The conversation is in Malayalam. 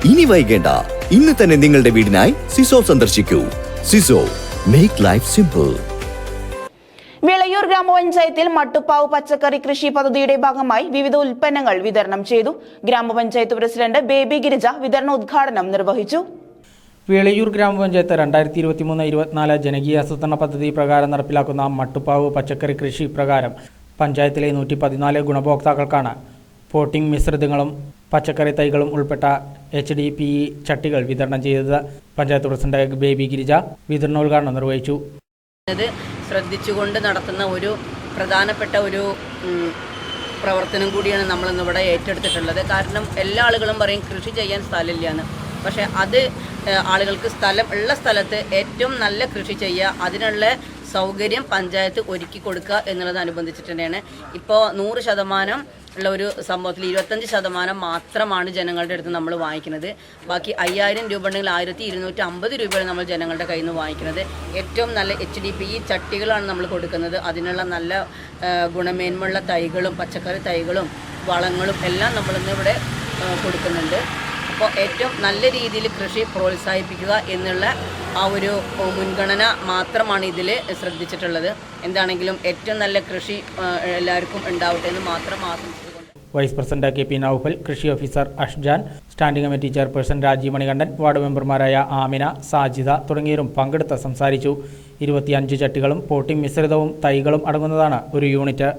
ഇനി വൈകേണ്ട, ഇന്ന് തന്നെ നിങ്ങളുടെ വീടിനായി സിസോ സന്ദർശിക്കൂ. സിസോ, മേക്ക് ലൈഫ് സിമ്പിൾ. വിളയൂർ ഗ്രാമപഞ്ചായത്തിൽ മട്ടുപ്പാവ് പച്ചക്കറി കൃഷി പദ്ധതിയുടെ ഭാഗമായി വിവിധ ഉൽപ്പന്നങ്ങൾ വിതരണം ചെയ്തു. ഗ്രാമപഞ്ചായത്ത് പ്രസിഡന്റ് ബേബി ഗിരിജ വിതരണോദ്ഘാടനം നിർവഹിച്ചു. വിളയൂർ ഗ്രാമപഞ്ചായത്ത് 2023-24 ജനകീയ ആസൂത്രണ പദ്ധതി പ്രകാരം നടപ്പിലാക്കുന്ന മട്ടുപ്പാവ് പച്ചക്കറി കൃഷി പ്രകാരം പഞ്ചായത്തിലെ 114 ഗുണഭോക്താക്കൾക്കാണ് പോട്ടിംഗ് മിശ്രിതങ്ങളും പച്ചക്കറി തൈകളും ഉൾപ്പെട്ട HDPE ചട്ടികൾ വിതരണം ചെയ്തത്. പഞ്ചായത്ത് പ്രസിഡന്റ് ബേബി ഗിരിജ വിതരണോദ്ഘാടനം നിർവഹിച്ചു. ശ്രദ്ധിച്ചുകൊണ്ട് നടത്തുന്ന ഒരു പ്രധാനപ്പെട്ട ഒരു പ്രവർത്തനം കൂടിയാണ് നമ്മളിന്നിവിടെ ഏറ്റെടുത്തിട്ടുള്ളത്. കാരണം എല്ലാ ആളുകളും പറയും കൃഷി ചെയ്യാൻ സ്ഥലമില്ല എന്ന്. പക്ഷേ അത് ആളുകൾക്ക് ഉള്ള സ്ഥലത്ത് ഏറ്റവും നല്ല കൃഷി ചെയ്യുക, അതിനുള്ള സൗകര്യം പഞ്ചായത്ത് ഒരുക്കി കൊടുക്കുക എന്നുള്ളതനുബന്ധിച്ചിട്ട് തന്നെയാണ്. ഇപ്പോൾ 100% ഉള്ള ഒരു സംഭവത്തിൽ 25% മാത്രമാണ് ജനങ്ങളുടെ അടുത്ത് നമ്മൾ വാങ്ങിക്കുന്നത്. ബാക്കി 5000 രൂപ ഉണ്ടെങ്കിൽ 1250 രൂപയാണ് നമ്മൾ ജനങ്ങളുടെ കയ്യിൽ നിന്ന് വാങ്ങിക്കുന്നത്. ഏറ്റവും നല്ല HDPE ചട്ടികളാണ് നമ്മൾ കൊടുക്കുന്നത്. അതിനുള്ള നല്ല ഗുണമേന്മയുള്ള തൈകളും പച്ചക്കറി തൈകളും വളങ്ങളും എല്ലാം നമ്മളിന്നിവിടെ കൊടുക്കുന്നുണ്ട്. അപ്പോൾ ഏറ്റവും നല്ല രീതിയിൽ കൃഷി പ്രോത്സാഹിപ്പിക്കുക എന്നുള്ള ആ ഒരു മുൻഗണന മാത്രമാണ് ഇതിൽ ശ്രദ്ധിച്ചിട്ടുള്ളത്. എന്താണെങ്കിലും ഏറ്റവും നല്ല കൃഷി എല്ലാവർക്കും ഉണ്ടാവട്ടെ എന്ന് മാത്രം ആശംസിച്ചുകൊണ്ട് വൈസ് പ്രസിഡന്റ് KP നൗഫൽ, കൃഷി officer Ashjan, standing committee chairperson Rajeev Manikandan, ward മെമ്പർമാരായ ആമിന, സാജിദ തുടങ്ങിയവരും പങ്കെടുത്ത് സംസാരിച്ചു. 25 ചട്ടികളും പോട്ടിംഗ് മിശ്രിതവും തൈകളും അടങ്ങുന്നതാണ് ഒരു യൂണിറ്റ്.